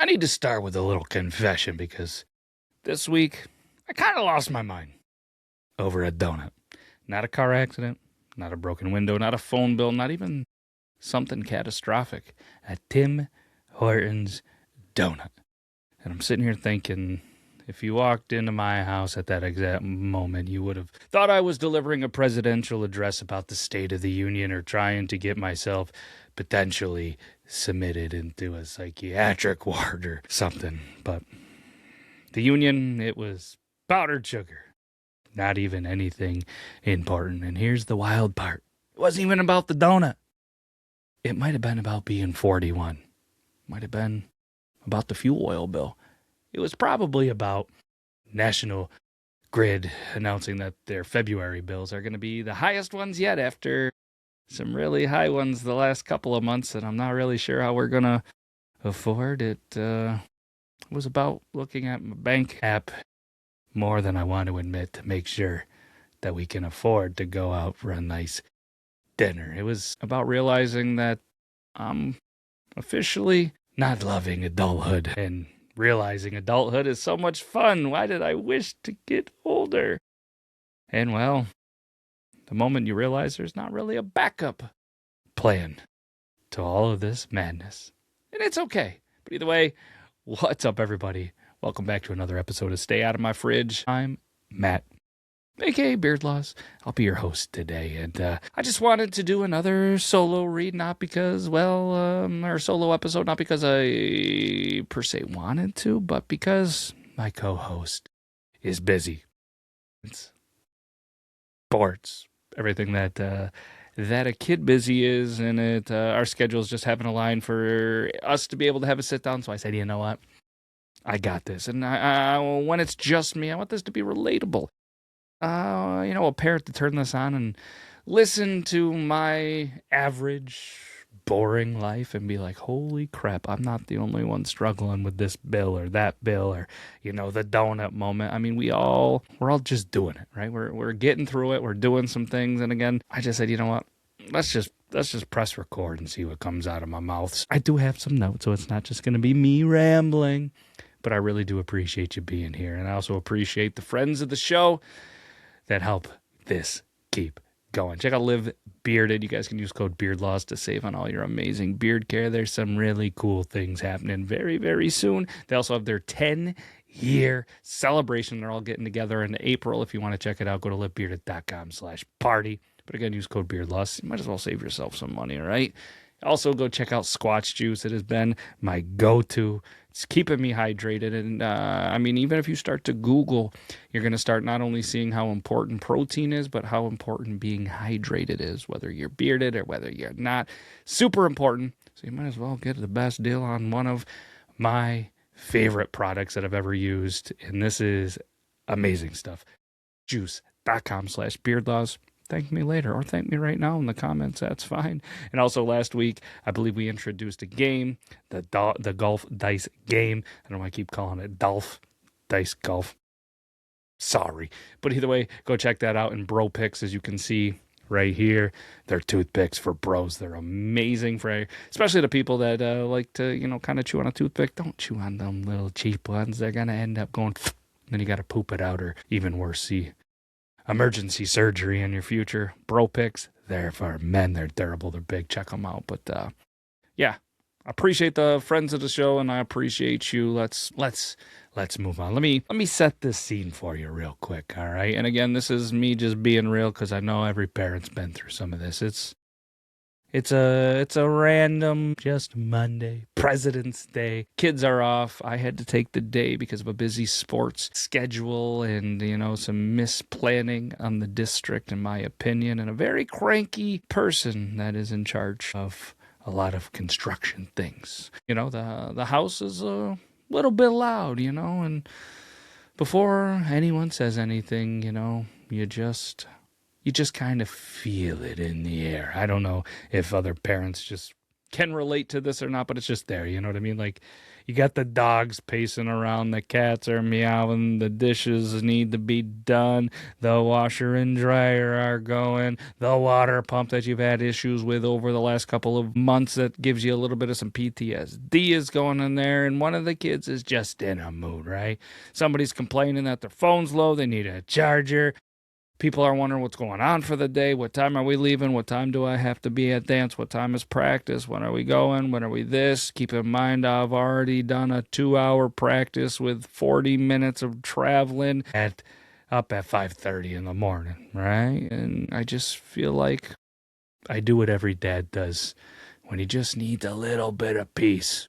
I need to start with a little confession because this week I kind of lost my mind over a donut. Not a car accident, not a broken window, not a phone bill, not even something catastrophic. A Tim Hortons donut. And I'm sitting here thinking, if you walked into my house at that exact moment, you would have thought I was delivering a presidential address about the State of the Union or trying to get myself potentially submitted into a psychiatric ward or something. But the Union, it was powdered sugar. Not even anything important. And here's the wild part. It wasn't even about the donut. It might have been about being 41. Might have been about the fuel oil bill. It was probably about National Grid announcing that their February bills are going to be the highest ones yet after some really high ones the last couple of months that I'm not really sure how we're going to afford. It was about looking at my bank app more than I want to admit to make sure that we can afford to go out for a nice dinner. It was about realizing that I'm officially not loving adulthood and realizing adulthood is so much fun. Why did I wish to get older? And well, the moment you realize there's not really a backup plan to all of this madness. And it's okay. But either way, what's up, everybody? Welcome back to another episode of Stay Out of My Fridge. I'm Matt, aka Beard Laws. I'll be your host today. And I just wanted to do another solo read, not because, or solo episode, not because I per se wanted to, but because my co-host is busy. It's sports, everything that a kid busy is, and our schedules just haven't aligned for us to be able to have a sit down. So I said, you know what? I got this. And I when it's just me, I want this to be relatable. A parent to turn this on and listen to my average, boring life and be like, holy crap, I'm not the only one struggling with this bill or that bill or, the donut moment. I mean, we're all just doing it, right? We're getting through it. We're doing some things. And again, I just said, you know what? Let's just press record and see what comes out of my mouth. I do have some notes, so it's not just going to be me rambling. But I really do appreciate you being here. And I also appreciate the friends of the show that help this keep going. Check out Live Bearded. You guys can use code BEARDLAWS to save on all your amazing beard care. There's some really cool things happening very, very soon. They also have their 10-year celebration. They're all getting together in April. If you want to check it out, go to livebearded.com/party. But again, use code BEARDLAWS. You might as well save yourself some money, all right? Also, go check out Squatch Juice. It has been my go-to. It's keeping me hydrated. And even if you start to Google, you're going to start not only seeing how important protein is, but how important being hydrated is, whether you're bearded or whether you're not. Super important. So you might as well get the best deal on one of my favorite products that I've ever used. And this is amazing stuff. Juice.com/beardlaws. Thank me later, or thank me right now in the comments. That's fine. And also last week, I believe we introduced a game, the golf dice game. I don't know why I keep calling it Dolph Dice Golf. Sorry. But either way, go check that out. And Bro Picks, as you can see right here, they're toothpicks for bros. They're amazing for, especially the people that like to, kind of chew on a toothpick. Don't chew on them little cheap ones. They're going to end up going, then you got to poop it out, or even worse, see emergency surgery in your future. Bro Picks, they're for men. They're durable. They're big. Check them out. But yeah, I appreciate the friends of the show, and I appreciate you. Let's move on. Let me set this scene for you real quick. All right. And again, this is me just being real because I know every parent's been through some of this. It's a random, just Monday, President's Day. Kids are off. I had to take the day because of a busy sports schedule and, some misplanning on the district, in my opinion, and a very cranky person that is in charge of a lot of construction things. The house is a little bit loud, and before anyone says anything, you just kind of feel it in the air. I don't know if other parents just can relate to this or not, but it's just there. You know what I mean? Like, You got the dogs pacing around, the cats are meowing, the dishes need to be done, the washer and dryer are going, the water pump that you've had issues with over the last couple of months that gives you a little bit of some PTSD is going in there, and one of the kids is just in a mood, right? Somebody's complaining that their phone's low, they need a charger. People are wondering what's going on for the day. What time are we leaving? What time do I have to be at dance? What time is practice? When are we going? When are we this? Keep in mind, I've already done a 2-hour practice with 40 minutes of traveling up at 5:30 in the morning, right? And I just feel like I do what every dad does when he just needs a little bit of peace,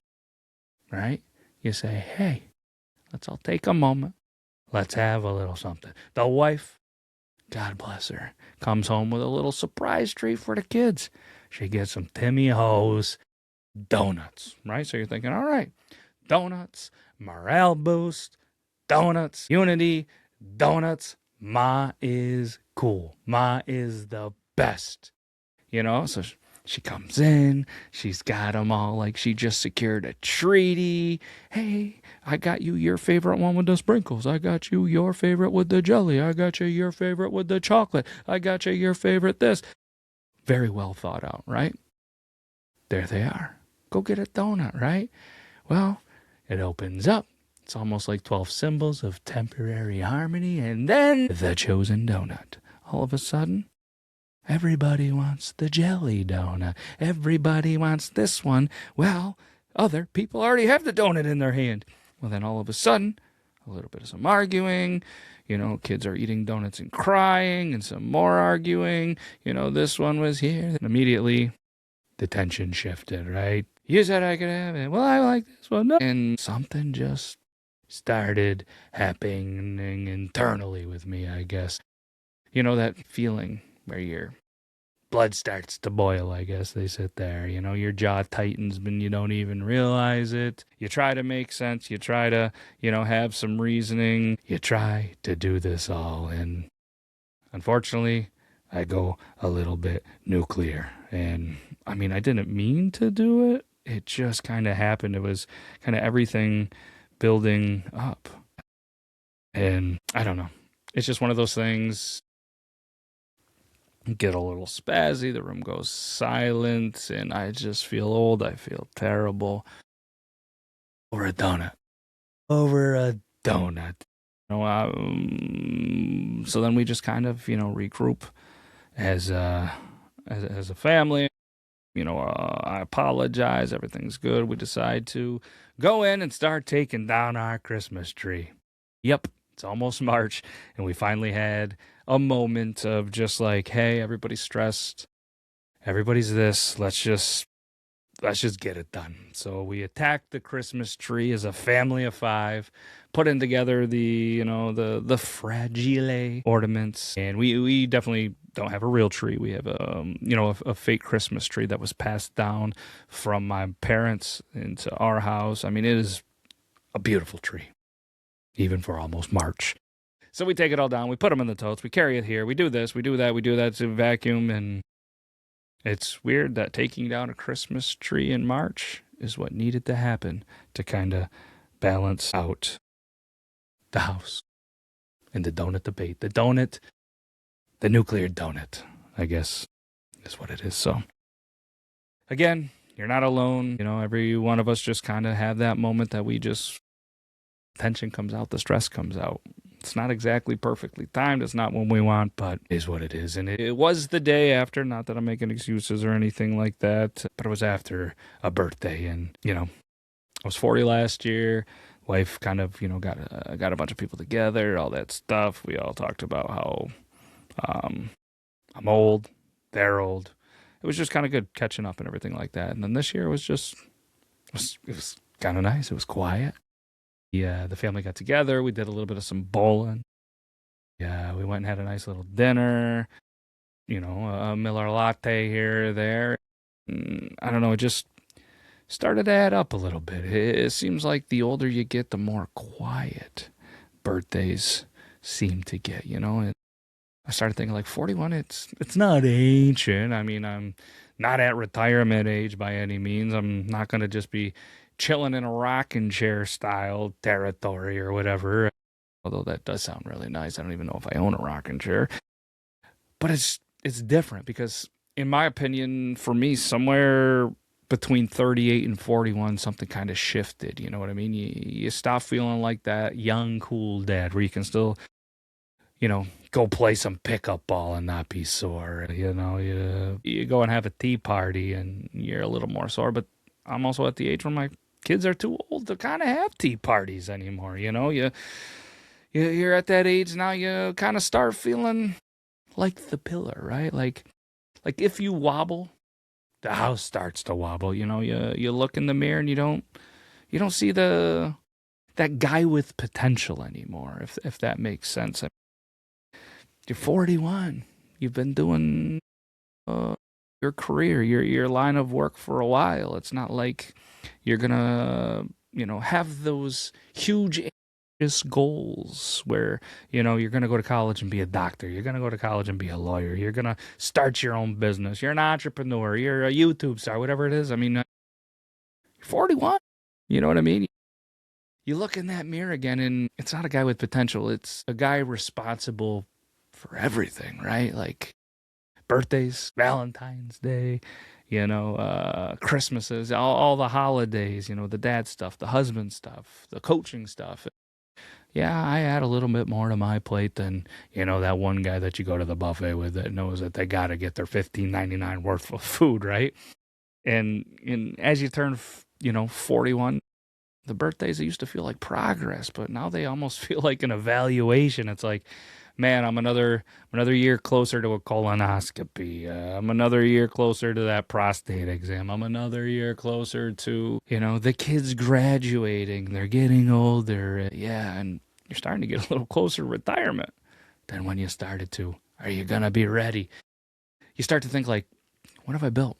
right? You say, hey, let's all take a moment. Let's have a little something. The wife, God bless her, comes home with a little surprise treat for the kids. She gets some Timmy Ho's donuts, right? So you're thinking, all right, donuts, morale boost, donuts, unity, donuts. Ma is cool. Ma is the best. So she comes in, she's got them all like she just secured a treaty. Hey, I got you your favorite one with the sprinkles. I got you your favorite with the jelly. I got you your favorite with the chocolate. I got you your favorite this. Very well thought out, right? There they are. Go get a donut, right? Well, it opens up. It's almost like 12 symbols of temporary harmony, and then the chosen donut. All of a sudden, everybody wants the jelly donut. Everybody wants this one. Well, other people already have the donut in their hand. Well, then all of a sudden, a little bit of some arguing. Kids are eating donuts and crying, and some more arguing. This one was here. And immediately, the tension shifted, right? You said I could have it. Well, I like this one. No. And something just started happening internally with me, I guess. That feeling where your blood starts to boil, I guess they sit there. Your jaw tightens, but you don't even realize it. You try to make sense. You try to, have some reasoning. You try to do this all. And unfortunately, I go a little bit nuclear. And I didn't mean to do it. It just kind of happened. It was kind of everything building up. And I don't know. It's just one of those things. Get a little spazzy, the room goes silent, and I just feel old, I feel terrible. Over a donut. So then we just kind of, regroup as a family. I apologize, everything's good. We decide to go in and start taking down our Christmas tree. Yep, it's almost March, and we finally had a moment of just like, hey, everybody's stressed, everybody's this, let's just get it done. So we attacked the Christmas tree as a family of 5, putting together the the fragile ornaments, and we definitely don't have a real tree. We have a fake Christmas tree that was passed down from my parents into our house. It is a beautiful tree, even for almost March. So we take it all down, we put them in the totes, we carry it here, we do this, we do that to vacuum, and it's weird that taking down a Christmas tree in March is what needed to happen to kind of balance out the house and the donut debate. The nuclear donut, I guess, is what it is. So, again, you're not alone. Every one of us just kind of have that moment that we just, tension comes out, the stress comes out. It's not exactly perfectly timed. It's not when we want, but it is what it is. And it was the day after, not that I'm making excuses or anything like that, but it was after a birthday. And, I was 40 last year. Wife kind of, got a bunch of people together, all that stuff. We all talked about how I'm old, they're old. It was just kind of good catching up and everything like that. And then this year was just, it was kind of nice. It was quiet. Yeah, the family got together. We did a little bit of some bowling. Yeah, we went and had a nice little dinner. A Miller latte here or there. I don't know, it just started to add up a little bit. It seems like the older you get, the more quiet birthdays seem to get, And I started thinking, like, 41, it's not ancient. I'm not at retirement age by any means. I'm not going to just be chilling in a rocking chair style territory or whatever. Although that does sound really nice. I don't even know if I own a rocking chair. But it's different because, in my opinion, for me, somewhere between 38 and 41, something kind of shifted. You know what I mean? You stop feeling like that young, cool dad where you can still, go play some pickup ball and not be sore. You go and have a tea party and you're a little more sore. But I'm also at the age where my kids are too old to kind of have tea parties anymore. You're at that age now. You kind of start feeling like the pillar, right? Like if you wobble, the house starts to wobble. You look in the mirror and you don't see that guy with potential anymore. If that makes sense. You're 41. You've been doing your career, your line of work for a while. It's not like you're gonna have those huge goals where you're going to go to college and be a doctor, you're going to go to college and be a lawyer, you're going to start your own business, you're an entrepreneur, you're a YouTube star, whatever it is. I mean, you're 41. You know what I mean? You look in that mirror again and it's not a guy with potential, it's a guy responsible for everything, right? Like birthdays, Valentine's Day, Christmases, all the holidays, the dad stuff, the husband stuff, the coaching stuff. Yeah, I add a little bit more to my plate than, that one guy that you go to the buffet with that knows that they got to get their $15.99 worth of food, right? And as you turn, 41, the birthdays used to feel like progress, but now they almost feel like an evaluation. It's like, man, I'm another year closer to a colonoscopy. I'm another year closer to that prostate exam. I'm another year closer to, the kids graduating. They're getting older. Yeah, and you're starting to get a little closer to retirement than when you started to. Are you going to be ready? You start to think like, what have I built?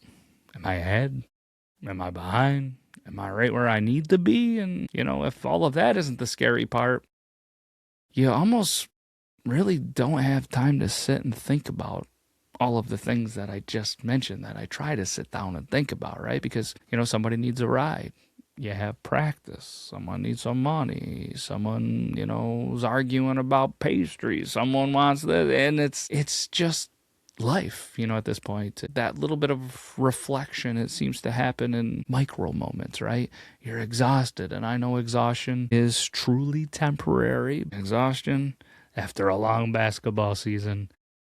Am I ahead? Am I behind? Am I right where I need to be? And, if all of that isn't the scary part, you almost really don't have time to sit and think about all of the things that I just mentioned that I try to sit down and think about, right? Because, somebody needs a ride. You have practice. Someone needs some money. Someone, is arguing about pastries. Someone wants this. And it's just life, at this point. That little bit of reflection, it seems to happen in micro moments, right? You're exhausted. And I know exhaustion is truly temporary. Exhaustion after a long basketball season,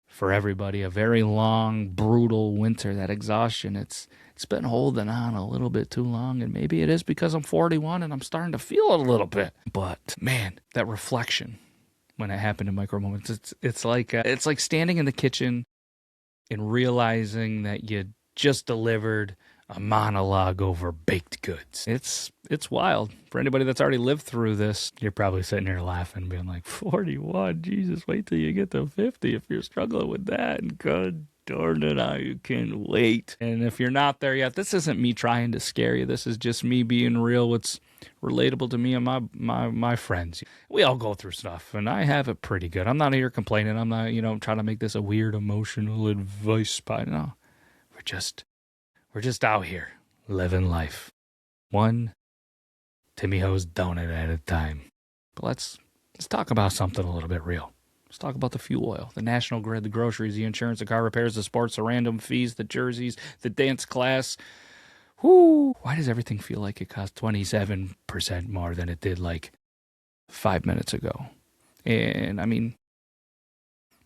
for everybody, a very long, brutal winter, that exhaustion, it's been holding on a little bit too long, and maybe it is because I'm 41 and I'm starting to feel it a little bit. But man, that reflection when it happened in micro moments, it's like standing in the kitchen and realizing that you just delivered a monologue over baked goods. It's wild. For anybody that's already lived through this, you're probably sitting here laughing, being like, 41, Jesus, wait till you get to 50 if you're struggling with that. And God darn it, I can't wait. And if you're not there yet, this isn't me trying to scare you. This is just me being real. What's relatable to me and my friends. We all go through stuff, and I have it pretty good. I'm not here complaining. I'm not, trying to make this a weird emotional advice spot. No, we're just out here living life, one Timmy Ho's donut at a time. But let's talk about something a little bit real. Let's talk about the fuel oil, the national grid, the groceries, the insurance, the car repairs, the sports, the random fees, the jerseys, the dance class. Whoo! Why does everything feel like it costs 27% more than it did like 5 minutes ago? And I mean,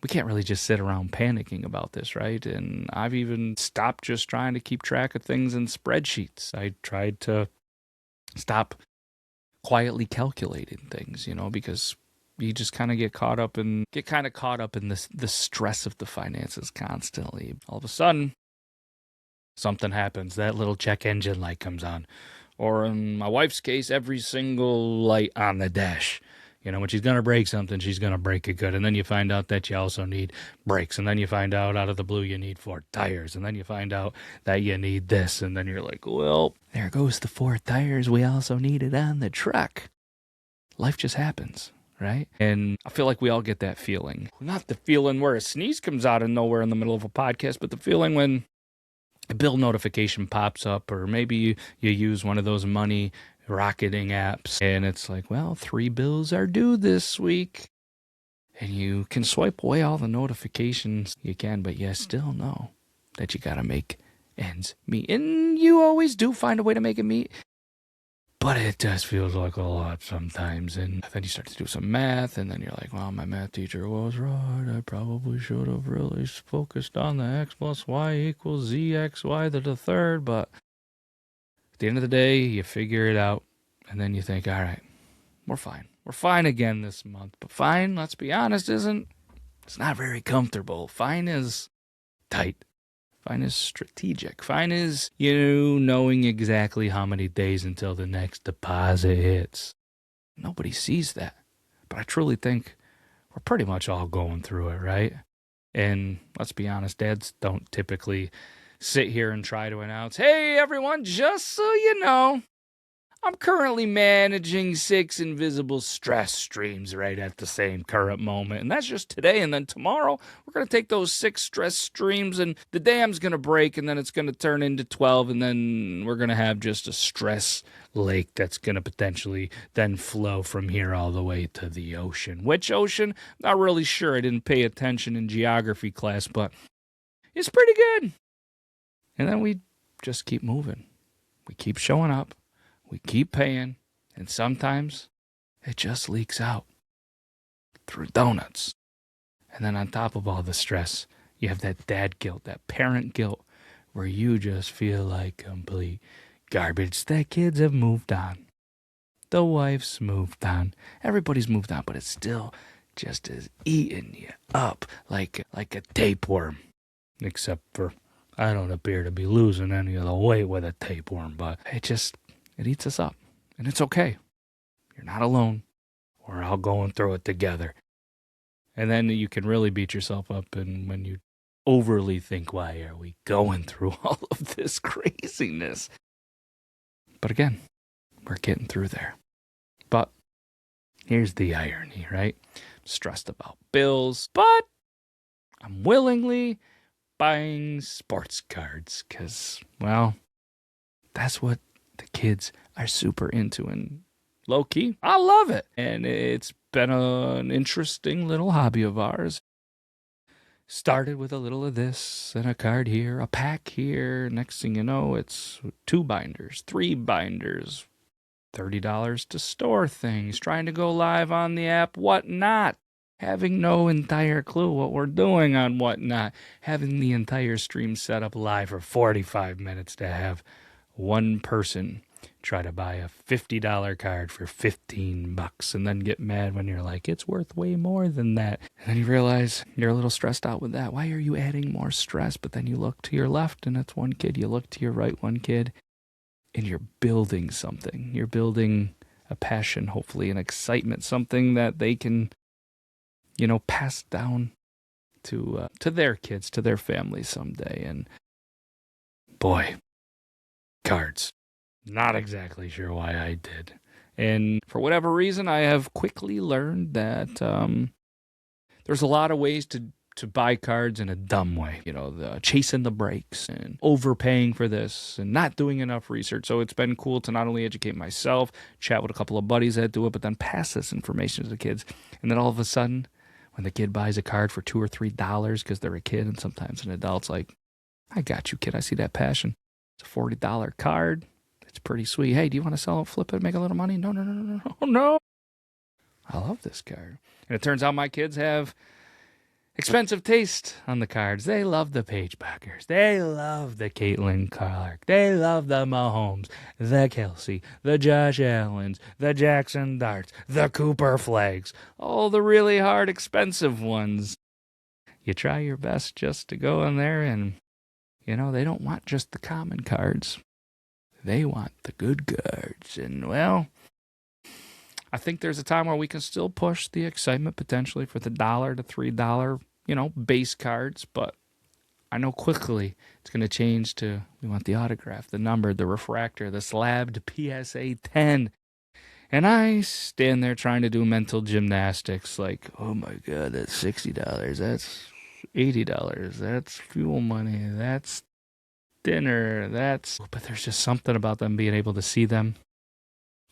we can't really just sit around panicking about this, right? And I've even stopped just trying to keep track of things in spreadsheets. I tried to stop quietly calculating things, because you just kind of get caught up in the stress of the finances constantly. All of a sudden, something happens. That little check engine light comes on. Or in my wife's case, every single light on the dash. When she's going to break something, she's going to break it good. And then you find out that you also need brakes. And then you find out of the blue you need 4 tires. And then you find out that you need this. And then you're like, well, there goes the 4 tires. We also need it on the truck. Life just happens, right? And I feel like we all get that feeling. Not the feeling where a sneeze comes out of nowhere in the middle of a podcast, but the feeling when a bill notification pops up, or maybe you use one of those money rocketing apps, and it's like, well, 3 bills are due this week. And you can swipe away all the notifications you can, but you still know that you got to make ends meet. And you always do find a way to make it meet. But it just feels like a lot sometimes. And then you start to do some math, and then you're like, well, my math teacher was right. I probably should have really focused on the x plus y equals z x y to the third. But at the end of the day, you figure it out, and then you think, all right, we're fine. We're fine again this month. But fine, let's be honest, it's not very comfortable. Fine is tight. Fine is strategic. Fine is you knowing exactly how many days until the next deposit hits. Nobody sees that. But I truly think we're pretty much all going through it, right? And let's be honest, dads don't typically sit here and try to announce, hey, everyone, just so you know, I'm currently managing 6 invisible stress streams right at the same current moment. And that's just today. And then tomorrow, we're going to take those 6 stress streams and the dam's going to break, and then it's going to turn into 12. And then we're going to have just a stress lake that's going to potentially then flow from here all the way to the ocean. Which ocean? Not really sure. I didn't pay attention in geography class, but it's pretty good. And then we just keep moving. We keep showing up. We keep paying, and sometimes it just leaks out through donuts. And then on top of all the stress, you have that dad guilt, that parent guilt, where you just feel like complete garbage. The kids have moved on. The wife's moved on. Everybody's moved on, but it's still just is eating you up like a tapeworm. Except for I don't appear to be losing any of the weight with a tapeworm, but it eats us up, and it's okay. You're not alone. We're all going through it together. And then you can really beat yourself up, and when you overly think, why are we going through all of this craziness? But again, we're getting through there. But here's the irony, right? I'm stressed about bills, but I'm willingly buying sports cards because, well, that's what the kids are super into, and low-key, I love it. And it's been an interesting little hobby of ours. Started with a little of this and a card here, a pack here. Next thing you know, it's 2 binders, 3 binders, $30 to store things, trying to go live on the app Whatnot, having no entire clue what we're doing on Whatnot, having the entire stream set up live for 45 minutes to have one person try to buy a $50 card for $15 and then get mad when you're like, it's worth way more than that. And then you realize you're a little stressed out with that. Why are you adding more stress? But then you look to your left and it's one kid. You look to your right, one kid, and you're building something. You're building a passion, hopefully an excitement, something that they can, pass down to their kids, to their families someday. And boy, cards. Not exactly sure why I did. And for whatever reason, I have quickly learned that there's a lot of ways to buy cards in a dumb way. The chasing the breaks and overpaying for this and not doing enough research. So it's been cool to not only educate myself, chat with a couple of buddies that do it, but then pass this information to the kids. And then all of a sudden, when the kid buys a card for $2 or $3 because they're a kid and sometimes an adult's like, I got you, kid. I see that passion. It's a $40 card. It's pretty sweet. Hey, do you want to sell it, flip it, make a little money? No. I love this card. And it turns out my kids have expensive taste on the cards. They love the Paige Buckers. They love the Caitlin Clark. They love the Mahomes, the Kelsey, the Josh Allens, the Jackson Darts, the Cooper Flags. All the really hard, expensive ones. You try your best just to go in there and, they don't want just the common cards. They want the good cards. And, well, I think there's a time where we can still push the excitement potentially for the $1 to $3, base cards. But I know quickly it's going to change to, we want the autograph, the number, the refractor, the slabbed PSA 10. And I stand there trying to do mental gymnastics like, oh my God, that's $60. That's $80. That's fuel money. That's dinner. But there's just something about them being able to see them,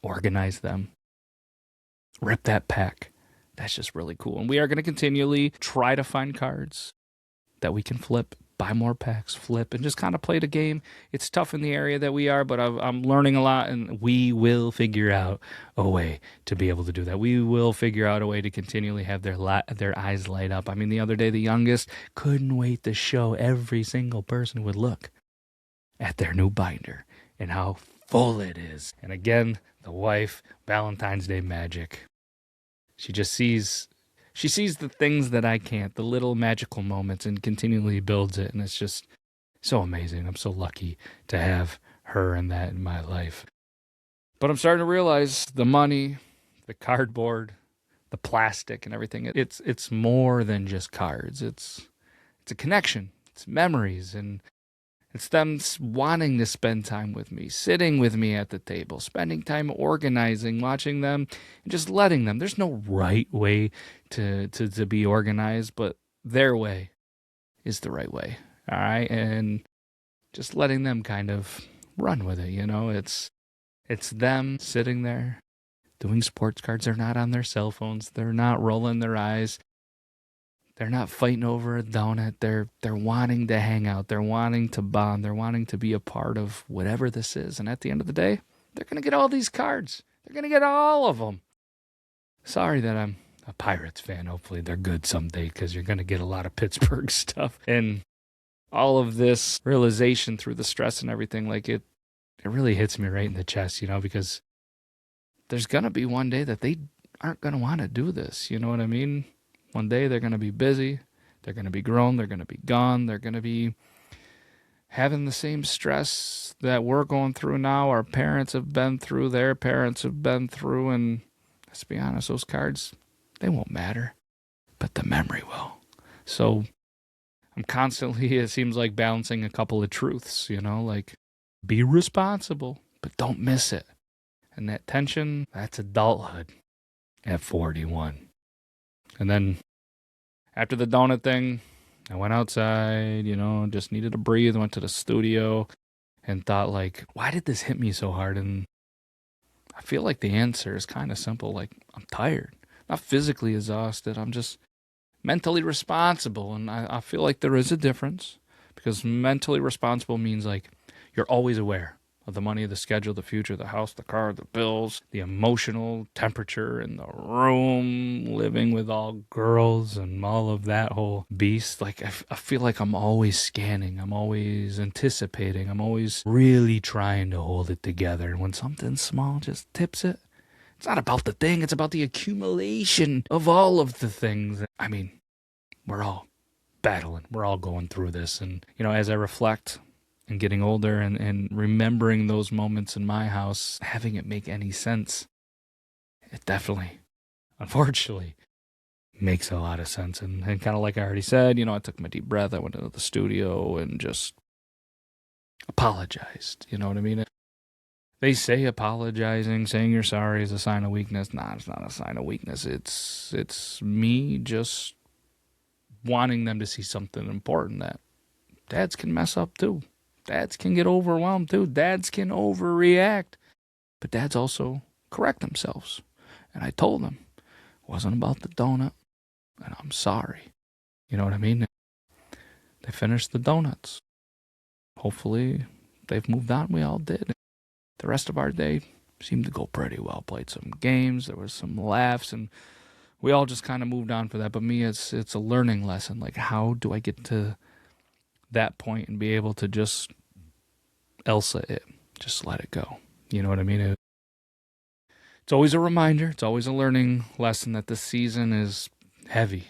organize them, rip that pack. That's just really cool. And we are going to continually try to find cards that we can flip, buy more packs, flip, and just kind of play the game. It's tough in the area that we are, but I'm learning a lot, and we will figure out a way to be able to do that. We will figure out a way to continually have their eyes light up. I mean, the other day, the youngest couldn't wait to show every single person would look at their new binder and how full it is. And again, the wife, Valentine's Day magic. She sees the things that I can't, the little magical moments, and continually builds it. And it's just so amazing. I'm so lucky to have her and that in my life. But I'm starting to realize the money, the cardboard, the plastic and everything, it's more than just cards. It's a connection. It's memories, and it's them wanting to spend time with me, sitting with me at the table, spending time organizing, watching them, and just letting them. There's no right way to be organized, but their way is the right way. All right. And just letting them kind of run with it. It's them sitting there doing sports cards. They're not on their cell phones. They're not rolling their eyes. They're not fighting over a donut. They're wanting to hang out. They're wanting to bond. They're wanting to be a part of whatever this is. And at the end of the day, they're going to get all these cards. They're going to get all of them. Sorry that I'm a Pirates fan. Hopefully they're good someday, because you're going to get a lot of Pittsburgh stuff. And all of this realization through the stress and everything, like it really hits me right in the chest, because there's going to be one day that they aren't going to want to do this. You know what I mean? One day they're going to be busy, they're going to be grown, they're going to be gone, they're going to be having the same stress that we're going through now, our parents have been through, their parents have been through, and let's be honest, those cards, they won't matter, but the memory will. So I'm constantly, it seems like, balancing a couple of truths, like be responsible, but don't miss it. And that tension, that's adulthood at 41. And then after the donut thing, I went outside, just needed to breathe, went to the studio and thought, like, why did this hit me so hard? And I feel like the answer is kind of simple. Like, I'm tired, not physically exhausted. I'm just mentally responsible. And I feel like there is a difference, because mentally responsible means like you're always aware of the money, the schedule, the future, the house, the car, the bills, the emotional temperature in the room, living with all girls and all of that whole beast. Like, I feel like I'm always scanning. I'm always anticipating. I'm always really trying to hold it together. And when something small just tips it, it's not about the thing. It's about the accumulation of all of the things. I mean, we're all battling. We're all going through this. And, as I reflect and getting older and remembering those moments in my house, having it make any sense, it definitely, unfortunately, makes a lot of sense. And kind of like I already said, I took my deep breath. I went into the studio and just apologized. You know what I mean? They say apologizing, saying you're sorry is a sign of weakness. Nah, it's not a sign of weakness. It's me just wanting them to see something important, that dads can mess up too. Dads can get overwhelmed too. Dads can overreact. But dads also correct themselves. And I told them it wasn't about the donut. And I'm sorry. You know what I mean? They finished the donuts. Hopefully they've moved on. We all did. The rest of our day seemed to go pretty well. Played some games. There was some laughs. And we all just kind of moved on for that. But me, it's a learning lesson. Like, how do I get to that point and be able to just Elsa it, just let it go. You know what I mean? It's always a reminder. It's always a learning lesson that this season is heavy,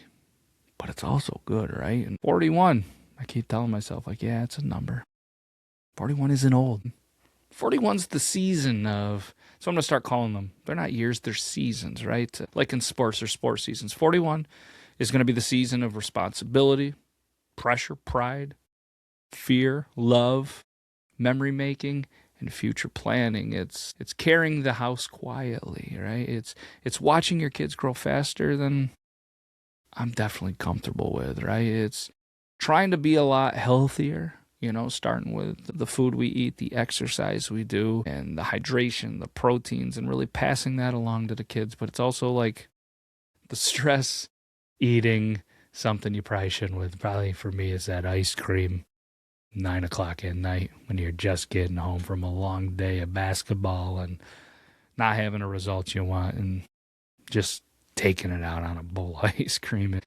but it's also good, right? And 41, I keep telling myself, like, yeah, it's a number. 41 isn't old. 41's the season of, so I'm going to start calling them, they're not years, they're seasons, right? Like in sports, or sports seasons. 41 is going to be the season of responsibility, pressure, pride, fear, love, memory making, and future planning. It's carrying the house quietly, right? It's watching your kids grow faster than I'm definitely comfortable with, right? It's trying to be a lot healthier, starting with the food we eat, the exercise we do, and the hydration, the proteins, and really passing that along to the kids. But it's also like the stress eating something you probably shouldn't with. Probably for me is that ice cream 9 o'clock at night when you're just getting home from a long day of basketball and not having the results you want and just taking it out on a bowl of ice cream.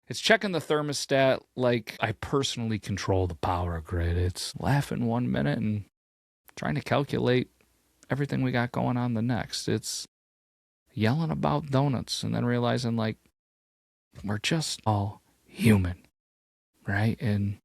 It's checking the thermostat like I personally control the power grid. It's laughing 1 minute and trying to calculate everything we got going on the next. It's yelling about donuts and then realizing like we're just all human, right? And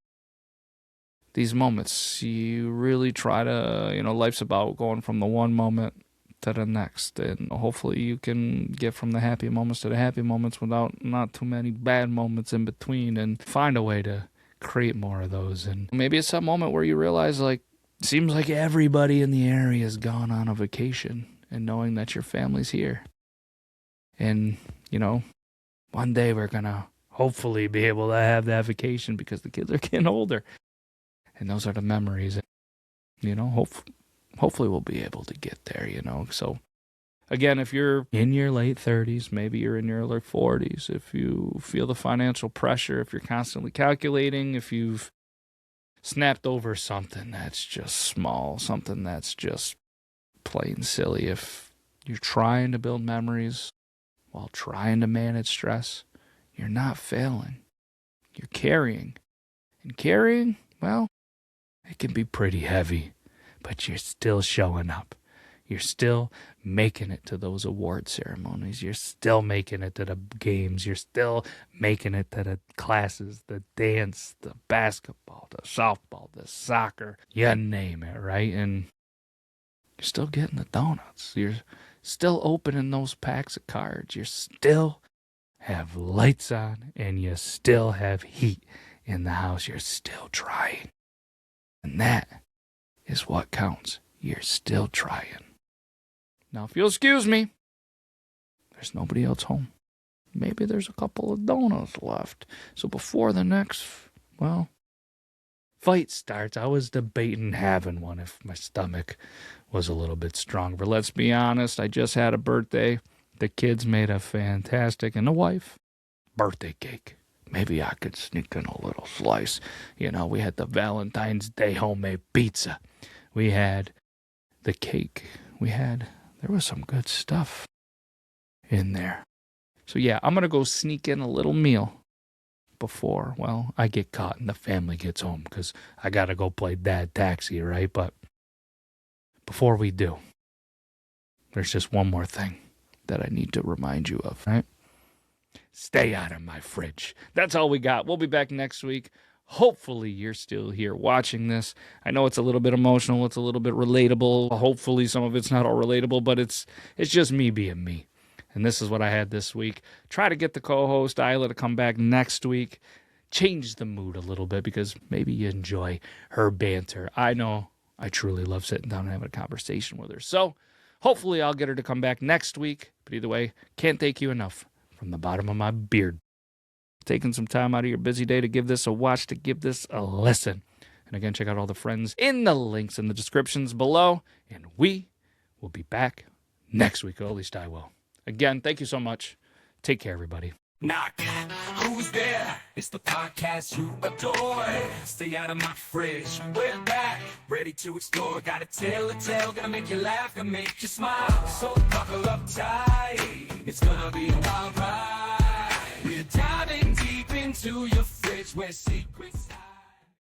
these moments, you really try to, life's about going from the one moment to the next, and hopefully you can get from the happy moments to the happy moments without not too many bad moments in between, and find a way to create more of those. And maybe it's that moment where you realize like seems like everybody in the area has gone on a vacation, and knowing that your family's here, and one day we're gonna hopefully be able to have that vacation because the kids are getting older, and those are the memories. Hopefully we'll be able to get there, So, again, if you're in your late 30s, maybe you're in your early 40s, if you feel the financial pressure, if you're constantly calculating, if you've snapped over something that's just small, something that's just plain silly, if you're trying to build memories while trying to manage stress, you're not failing. You're carrying. And carrying, well, it can be pretty heavy. But you're still showing up. You're still making it to those award ceremonies. You're still making it to the games. You're still making it to the classes, the dance, the basketball, the softball, the soccer. You name it, right? And you're still getting the donuts. You're still opening those packs of cards. You still have lights on, and you still have heat in the house. You're still trying. And that is what counts. You're still trying. Now, if you'll excuse me, there's nobody else home. Maybe there's a couple of donuts left. So before the next, fight starts, I was debating having one if my stomach was a little bit stronger. But let's be honest, I just had a birthday. The kids made a fantastic, and the wife, birthday cake. Maybe I could sneak in a little slice. We had the Valentine's Day homemade pizza. We had the cake. There was some good stuff in there. So yeah, I'm going to go sneak in a little meal before, I get caught and the family gets home because I got to go play dad taxi, right? But before we do, there's just one more thing that I need to remind you of, right? Stay out of my fridge. That's all we got. We'll be back next week. Hopefully you're still here watching this. I know it's a little bit emotional. It's a little bit relatable. Hopefully some of it's not all relatable, but it's just me being me. And this is what I had this week. Try to get the co-host, Isla, to come back next week. Change the mood a little bit because maybe you enjoy her banter. I know I truly love sitting down and having a conversation with her. So hopefully I'll get her to come back next week. But either way, can't thank you enough from the bottom of my beard. Taking some time out of your busy day to give this a watch, to give this a listen. And again, check out all the friends in the links in the descriptions below. And we will be back next week, or at least I will. Again, thank you so much. Take care, everybody. Knock, who's there? It's the podcast you adore. Stay out of my fridge. We're back, ready to explore. Got a tale to tell, gonna make you laugh, gonna make you smile. So buckle up tight, it's gonna be a wild ride. We're diving deep into your fridge where secrets hide.